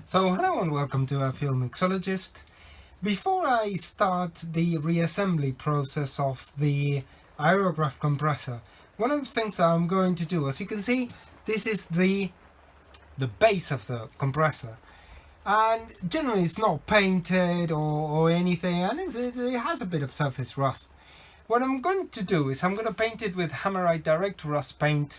So hello and welcome to our Fuel Mixologist. Before I start the reassembly process of the Aerograph compressor, one of the things that I'm going to do, as you can see, this is the base of the compressor, and generally it's not painted or anything, and it has a bit of surface rust. What I'm going to do is I'm going to paint it with Hammerite Direct Rust paint.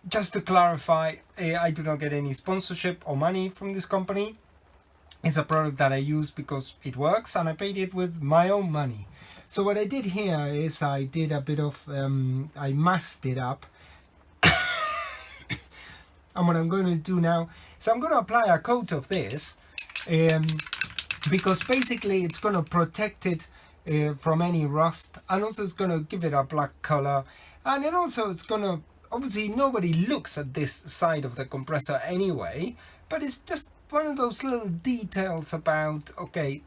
Just to clarify, I do not get any sponsorship or money from this company. It's a product that I use because it works and I paid it with my own money. So what I did here is I did a bit of, I masked it up. And what I'm going to do now is I'm going to apply a coat of this because basically it's going to protect it from any rust, and also it's going to give it a black color, and then also it's going to, obviously nobody looks at this side of the compressor anyway, but it's just one of those little details about, okay,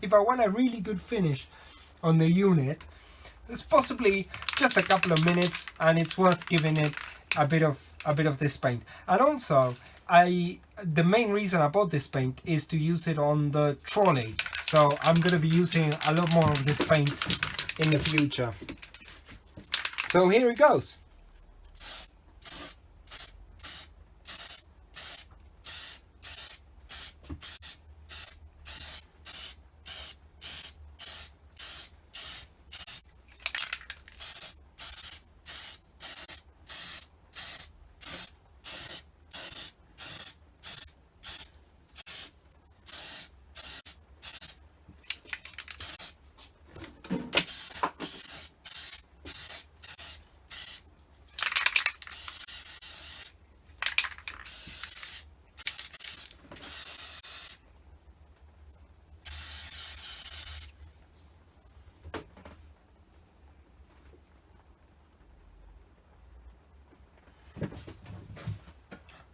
if I want a really good finish on the unit, it's possibly just a couple of minutes and it's worth giving it a bit of this paint. And also the main reason I bought this paint is to use it on the trolley, so I'm going to be using a lot more of this paint in the future. So here it goes.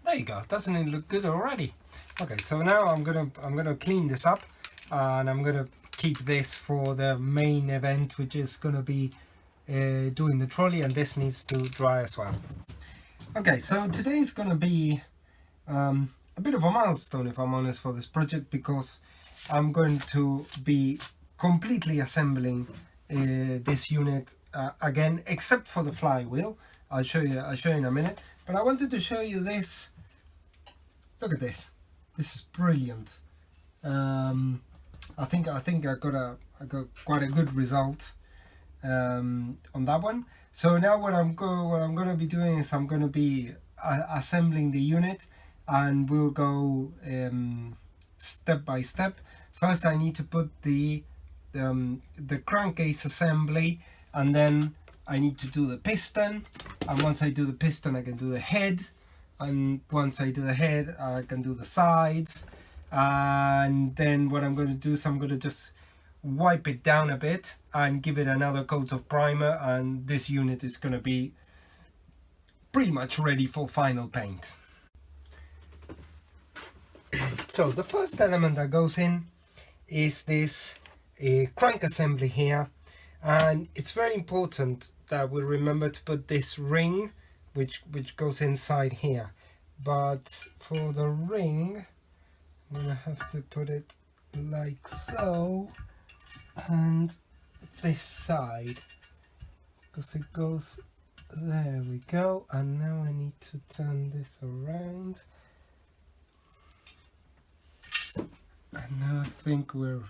There you go. Doesn't it look good already? Okay, so now I'm gonna clean this up, and I'm gonna keep this for the main event, which is gonna be doing the trolley, and this needs to dry as well. Okay, so today is gonna be a bit of a milestone, if I'm honest, for this project, because I'm going to be completely assembling this unit again, except for the flywheel. I'll show you in a minute, but I wanted to show you this. Look at this. This is brilliant. I think I got quite a good result on that one. So now what I'm going to be doing is I'm going to be assembling the unit, and we'll go step by step. First, I need to put the crankcase assembly, and then I need to do the piston, and once I do the piston I can do the head, and once I do the head I can do the sides, and then what I'm going to do is I'm going to just wipe it down a bit and give it another coat of primer, and this unit is going to be pretty much ready for final paint. So the first element that goes in is this crank assembly here, and it's very important that we remember to put this ring which goes inside here. But for the ring I'm gonna have to put it like so, and this side, because it goes, there we go. And now I need to turn this around, and now I think we're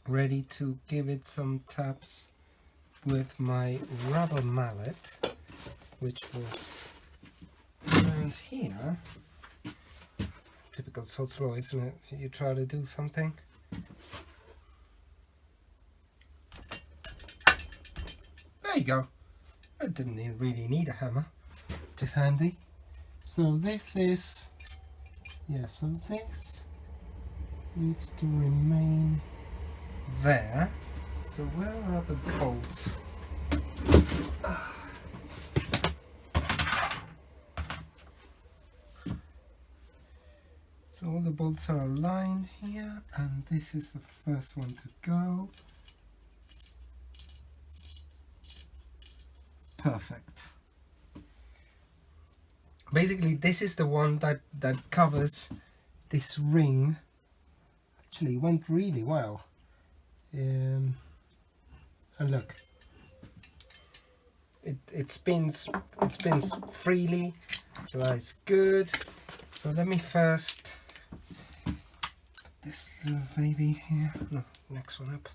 ready to give it some taps with my rubber mallet, which was around here. Typical, so slow, isn't it? You try to do something. There you go. I didn't really need a hammer, just handy. So this is, yeah, so this needs to remain there. So where are the bolts? So all the bolts are aligned here, and this is the first one to go. Perfect. basically this is the one that covers this ring. Actually went really well. And look, it spins freely, so that's good. So let me first put this little baby here. No, next one up.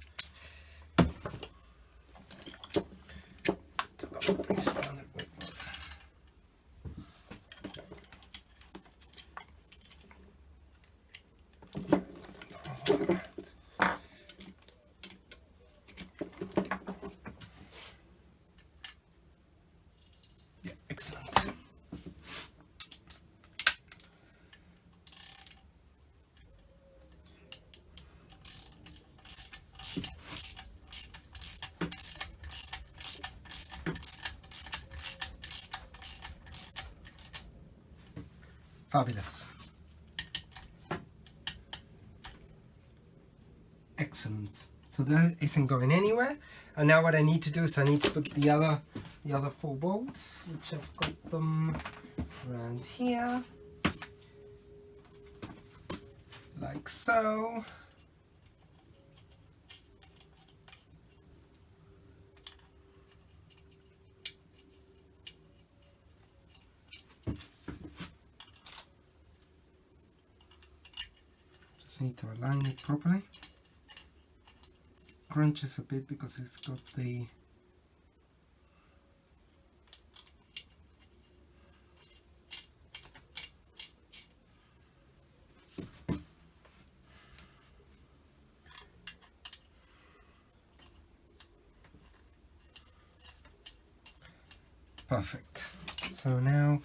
Yeah, excellent. Fabulous. Excellent. So that isn't going anywhere. And now what I need to do is I need to put the other 4 bolts, which I've got them around here, like so. Just need to align it properly. Crunches a bit because it's got the perfect. So now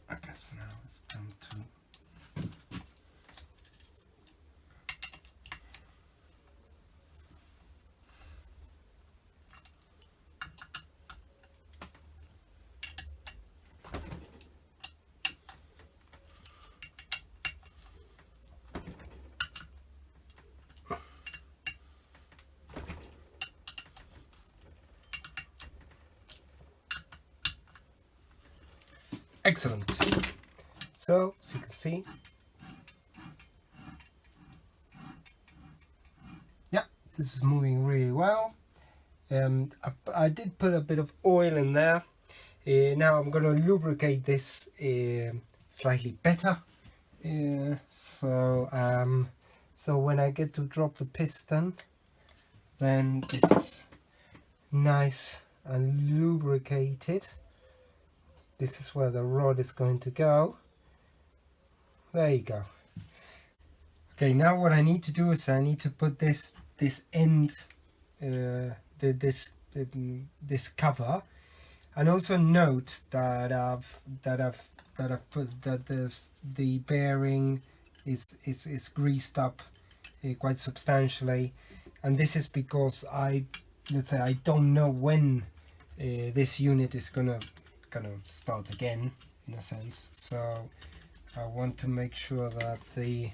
I guess now it's time to excellent. So as you can see, yeah, this is moving really well. I did put a bit of oil in there. Now I'm going to lubricate this slightly better. So when I get to drop the piston, then this is nice and lubricated. This is where the rod is going to go. There you go. Okay, now what I need to do is I need to put this end, this cover, and also note that I've put that the bearing is greased up quite substantially, and this is because let's say I don't know when this unit is gonna start again, in a sense. So I want to make sure that the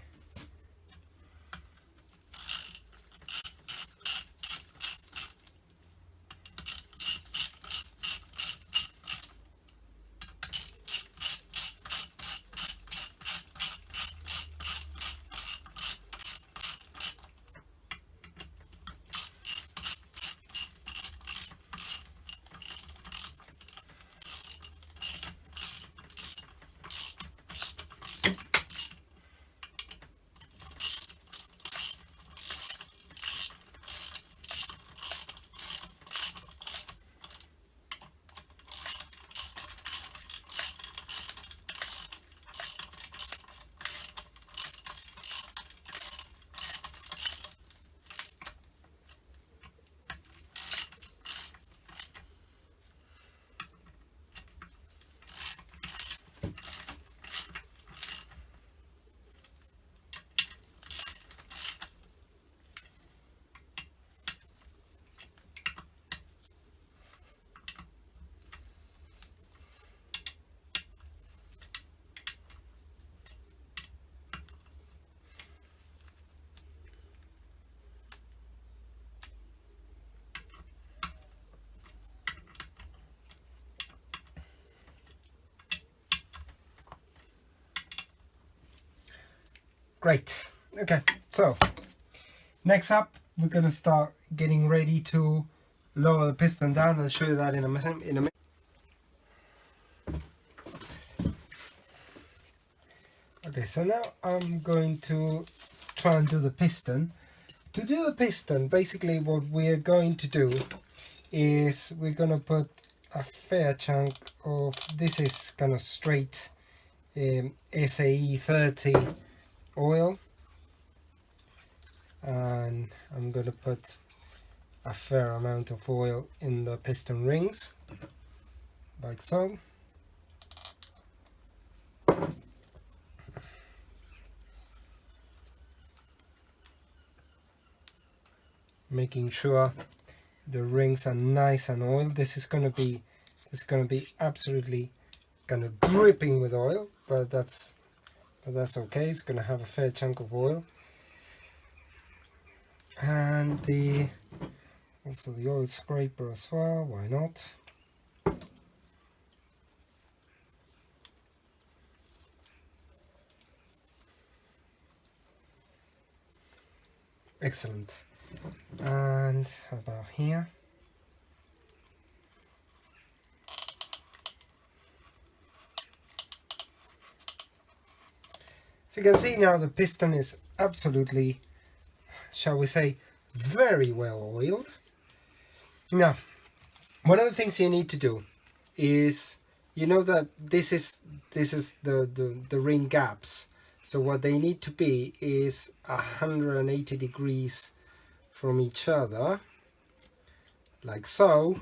Great. Okay, so next up we're going to start getting ready to lower the piston down. I'll show you that in a minute. Okay, so now I'm going to try and do the piston. To do the piston, basically what we're going to do is we're going to put a fair chunk of, this is kind of straight SAE 30 oil, and I'm going to put a fair amount of oil in the piston rings, like so. Making sure the rings are nice and oiled. This is going to be absolutely kind of dripping with oil, but that's okay. It's going to have a fair chunk of oil, and also the oil scraper as well. Why not? Excellent. And how about here? So you can see now the piston is absolutely, shall we say, very well oiled. Now, one of the things you need to do is, you know that this is the ring gaps. So what they need to be is 180 degrees from each other, like so.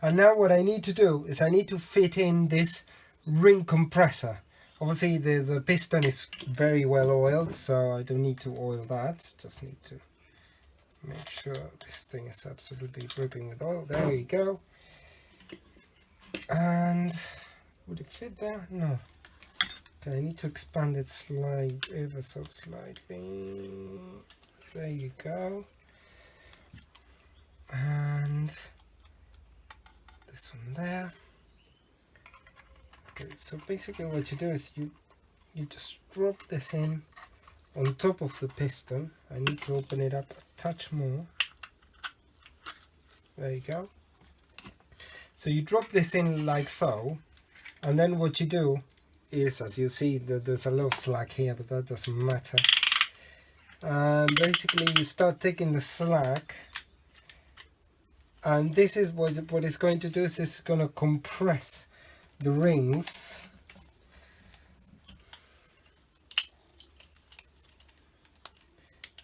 And now what I need to do is I need to fit in this ring compressor. Obviously the piston is very well oiled, so I don't need to oil that. Just need to make sure this thing is absolutely dripping with oil. There we go. And would it fit there? No. Okay, I need to expand it ever so slightly. There you go. And this one there. Okay, so basically what you do is you just drop this in on top of the piston. I need to open it up a touch more. There you go. So you drop this in like so, and then what you do is, as you see, there's a lot of slack here, but that doesn't matter. Basically you start taking the slack, and this is what it's going to do, is this is going to compress the rings.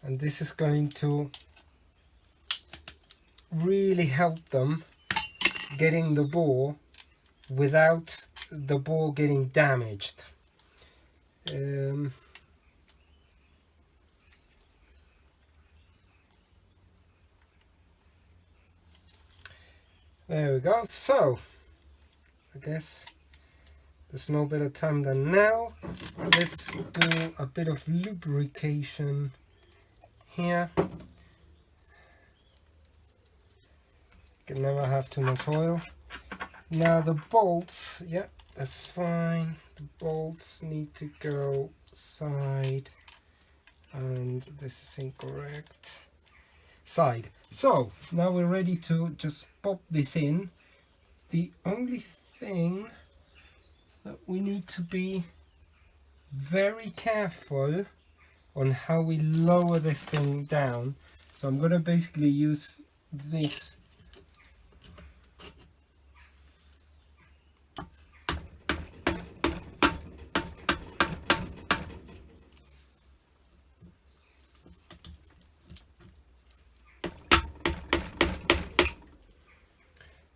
And this is going to really help them getting the bore without the bore getting damaged. There we go. So I guess there's no better time than now. Let's do a bit of lubrication here. Can never have too much oil. Now the bolts, yeah, that's fine. The bolts need to go side, and this is incorrect. Side. So now we're ready to just pop this in. The only thing is that we need to be very careful on how we lower this thing down. So I'm going to basically use this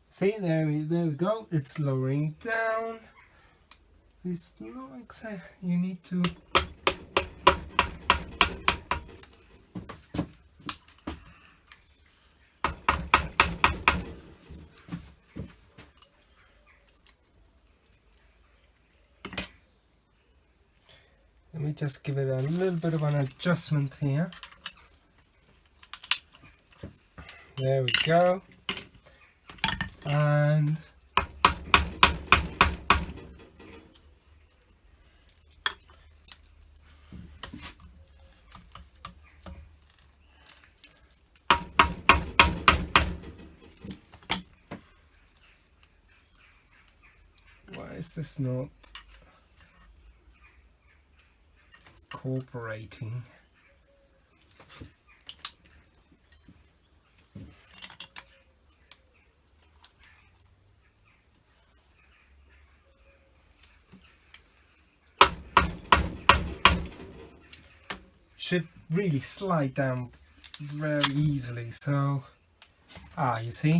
see, there we go, it's lowering down. It's not exactly, you need to let me just give it a little bit of an adjustment here. There we go. And is this not cooperating? Should really slide down very easily. So you see,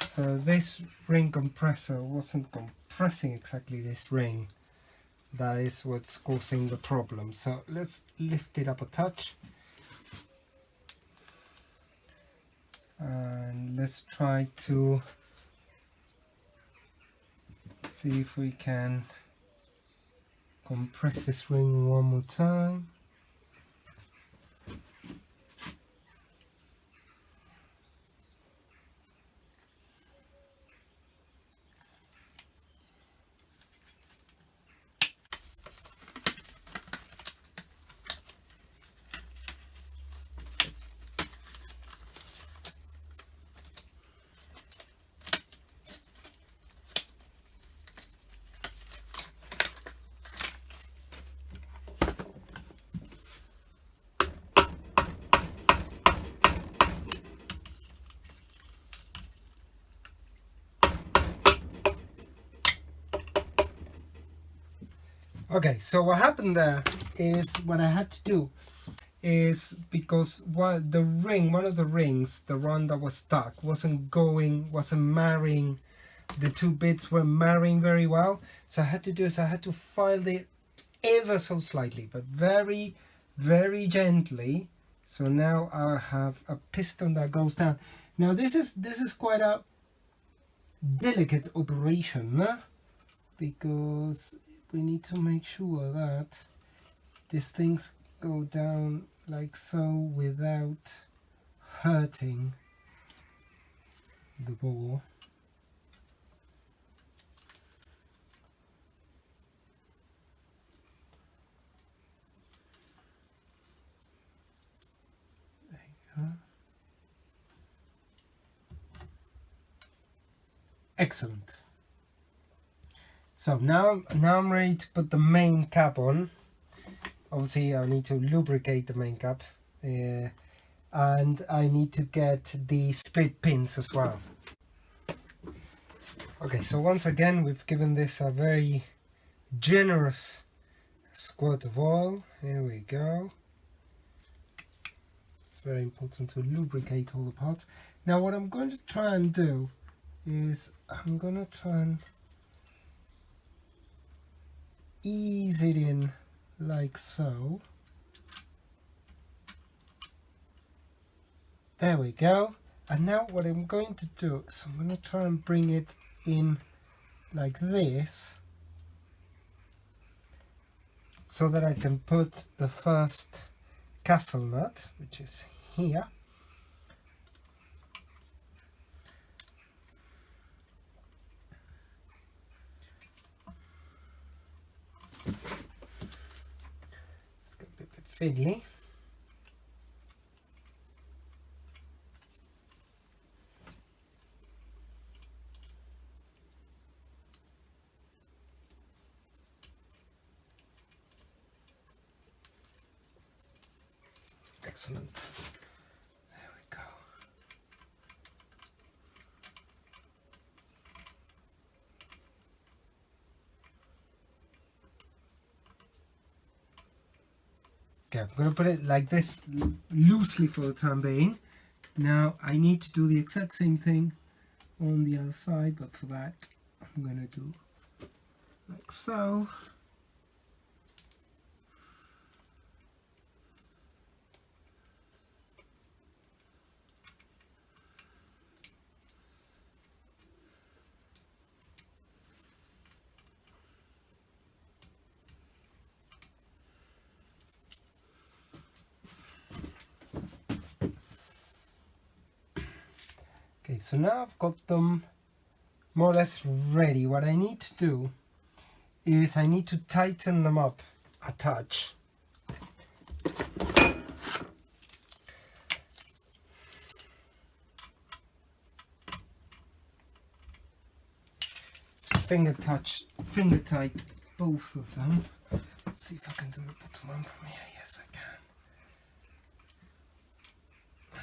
so this ring compressor wasn't compressing exactly this ring. That is what's causing the problem. So let's lift it up a touch and let's try to see if we can compress this ring one more time. Okay, so what happened there is what I had to do is because one of the rings, the one that was stuck, wasn't marrying, the two bits were marrying very well. So I had to do is I had to file it ever so slightly, but very, very gently. So now I have a piston that goes down. Now this is quite a delicate operation, because we need to make sure that these things go down like so without hurting the ball. There you go. Excellent. So now I'm ready to put the main cap on. Obviously I need to lubricate the main cap, and I need to get the split pins as well. Okay, so once again we've given this a very generous squirt of oil. Here we go. It's very important to lubricate all the parts. Now what I'm going to try and do is I'm going to try and ease it in like so. There we go. And now what I'm going to do is I'm going to try and bring it in like this, so that I can put the first castle nut, which is here. It's got a bit fiddly. Excellent. There we go. Okay, I'm going to put it like this loosely for the time being. Now I need to do the exact same thing on the other side, but for that I'm going to do like so. Okay, so now I've got them more or less ready. What I need to do is I need to tighten them up a touch. finger tight both of them. Let's see if I can do the bottom one from here. Yes, I can.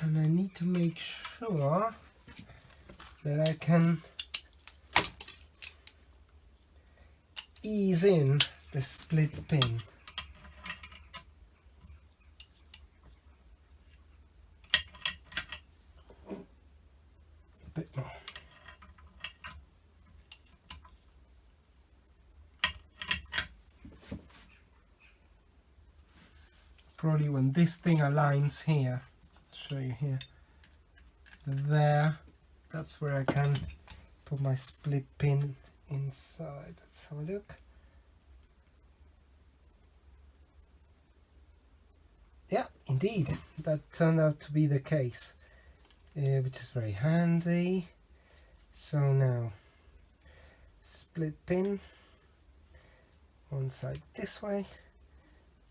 And I need to make sure that I can ease in the split pin. A bit more. Probably when this thing aligns here, I'll show you here, there, that's where I can put my split pin inside. Let's have a look. Yeah, indeed, that turned out to be the case, which is very handy. So now, split pin, one side this way,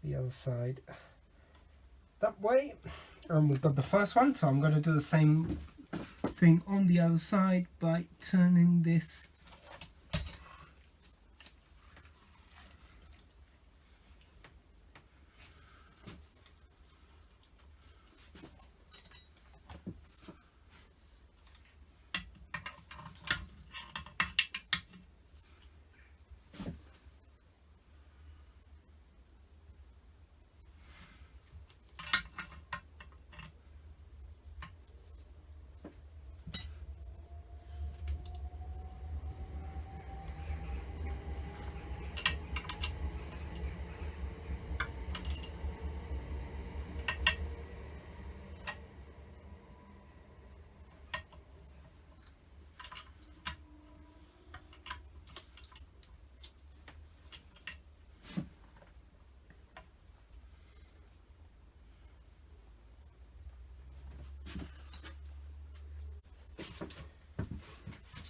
the other side that way, and we've got the first one, so I'm going to do the same thing on the other side by turning this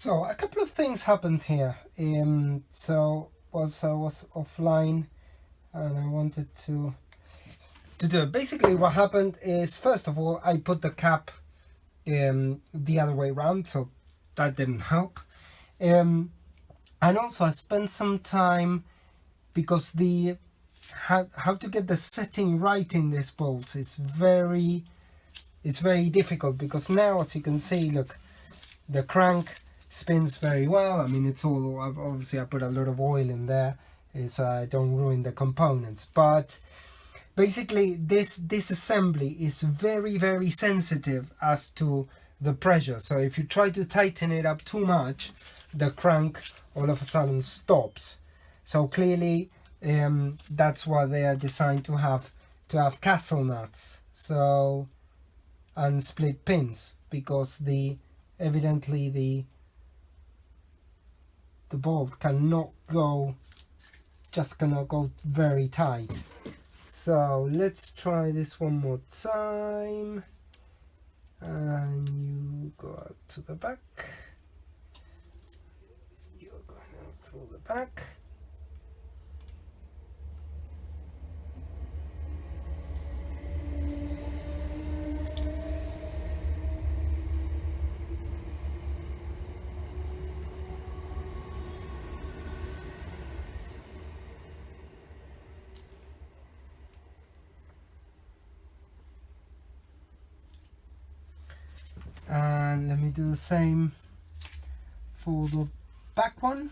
So a couple of things happened here. So whilst I was offline and I wanted to do it. Basically what happened is, first of all, I put the cap the other way around, so that didn't help. And also I spent some time, because the how to get the setting right in this bolt is very difficult, because now, as you can see, look, the crank spins very well. I mean, it's all, obviously I put a lot of oil in there so I don't ruin the components, but basically this assembly is very sensitive as to the pressure. So if you try to tighten it up too much, the crank all of a sudden stops. So clearly that's why they are designed to have castle nuts, so, and split pins, because evidently the bolt cannot go very tight. So let's try this one more time, and you go out to the back, you're going out through the back. And let me do the same for the back one.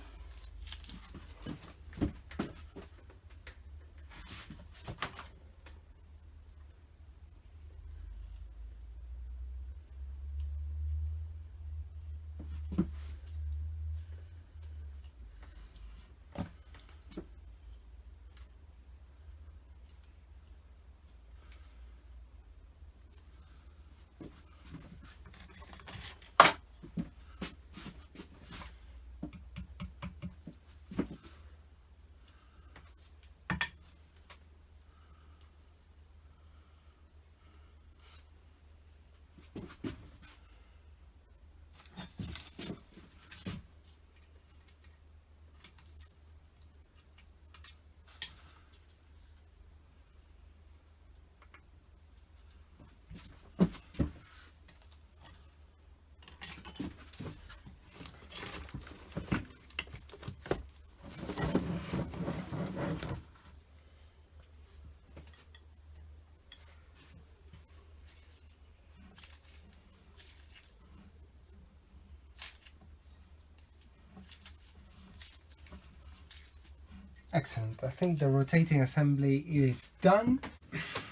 Excellent. I think the rotating assembly is done.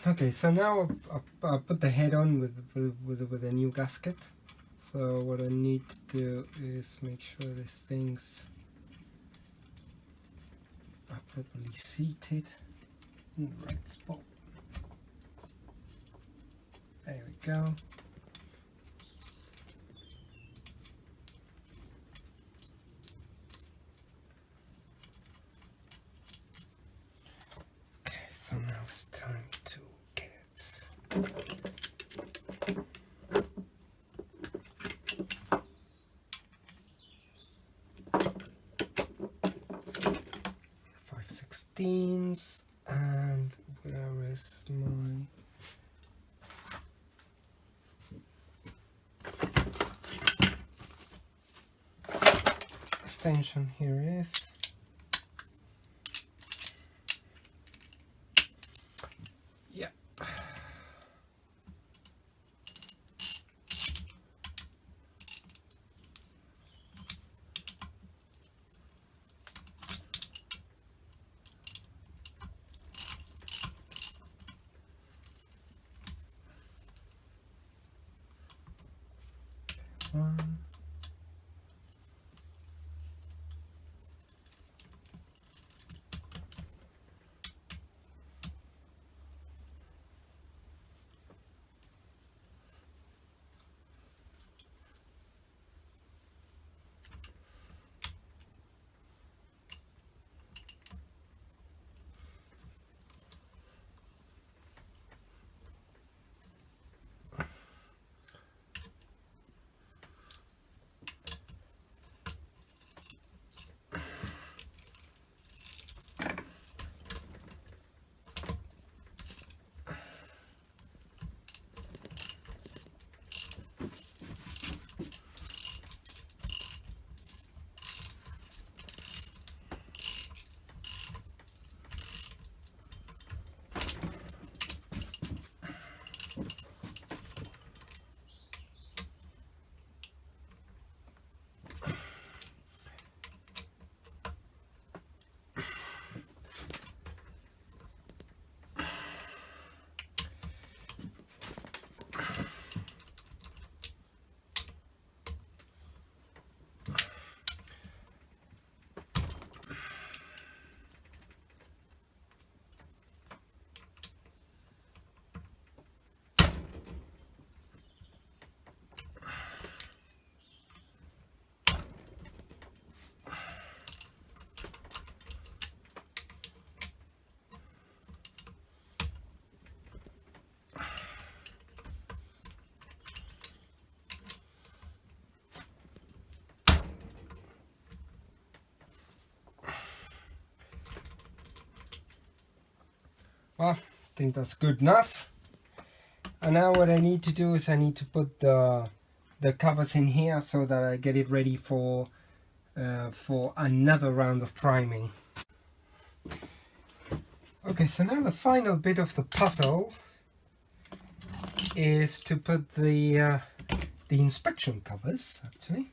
Okay, so now I've put the head on with a new gasket. So what I need to do is make sure these things are properly seated in the right spot. There we go. Okay, so now it's time to get 5/16, and where is my extension? Here it is. Yeah. One. Well, I think that's good enough. And now what I need to do is I need to put the covers in here so that I get it ready for another round of priming. Okay, so now the final bit of the puzzle is to put the inspection covers, actually,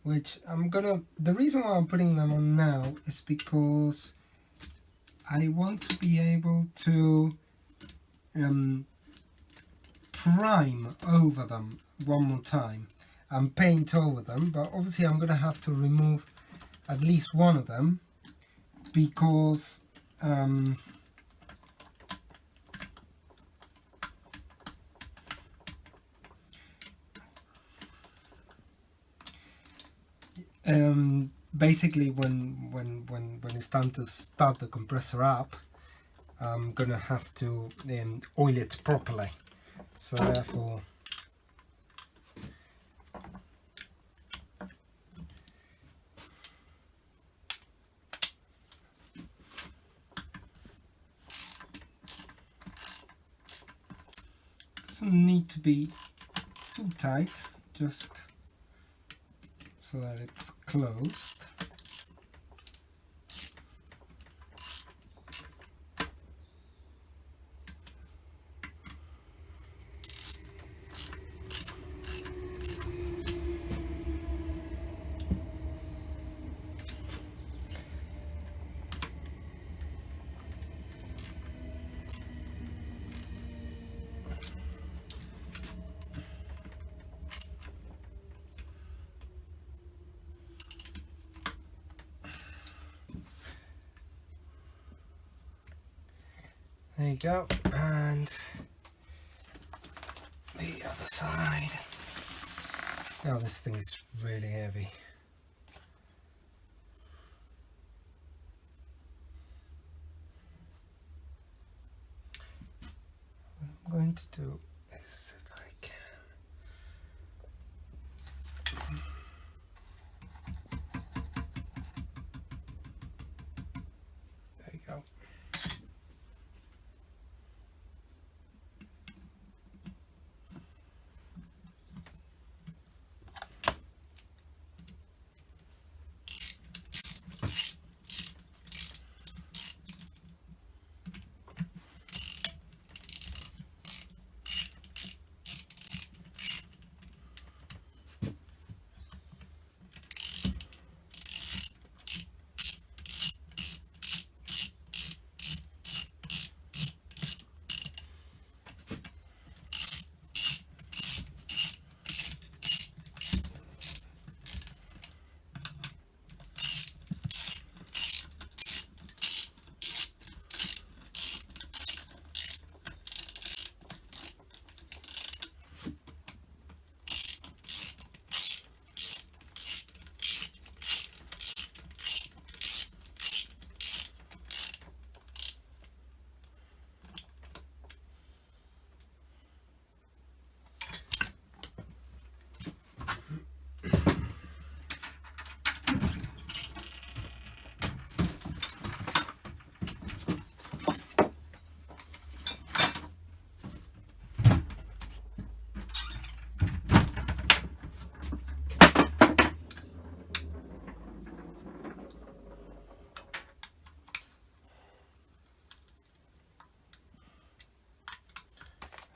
which the reason why I'm putting them on now is because I want to be able to prime over them one more time and paint over them, but obviously I'm going to have to remove at least one of them because basically when it's time to start the compressor up, I'm gonna have to oil it properly, so therefore it doesn't need to be too tight, just so that it's closed. There you go, and the other side. Now this thing is really heavy. What I'm going to do is, if I can, there you go.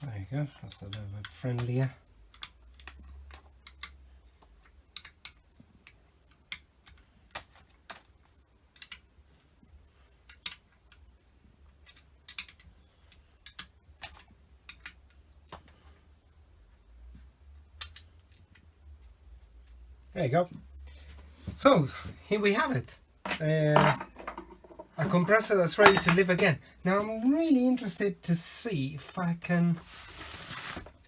There you go, that's a little bit friendlier. There you go. So here we have it. A compressor that's ready to live again. Now I'm really interested to see if I can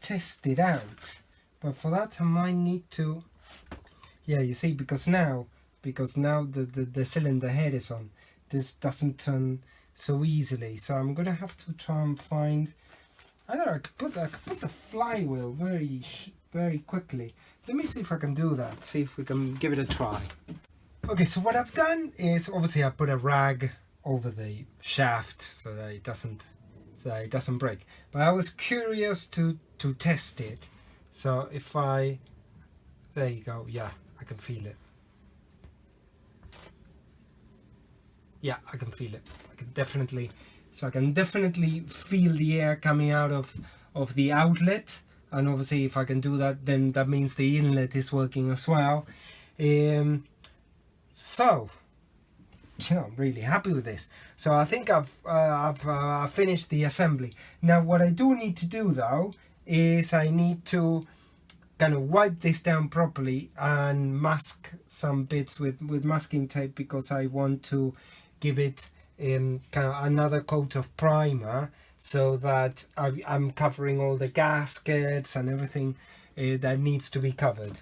test it out, but for that I might need to, yeah, you see, because now the cylinder head is on, this doesn't turn so easily, so I'm gonna have to try and find, either I could put the flywheel very quickly. Let me see if I can do that, see if we can give it a try. Okay, so what I've done is, obviously I put a rag over the shaft so that it doesn't break. But I was curious to test it. So if I, there you go, yeah, I can feel it. Yeah, I can feel it. I can definitely feel the air coming out of the outlet. And obviously if I can do that, then that means the inlet is working as well. So, you know, I'm really happy with this. So I think I've finished the assembly. Now what I do need to do though is I need to kind of wipe this down properly and mask some bits with masking tape, because I want to give it kind of another coat of primer, so that I'm covering all the gaskets and everything that needs to be covered.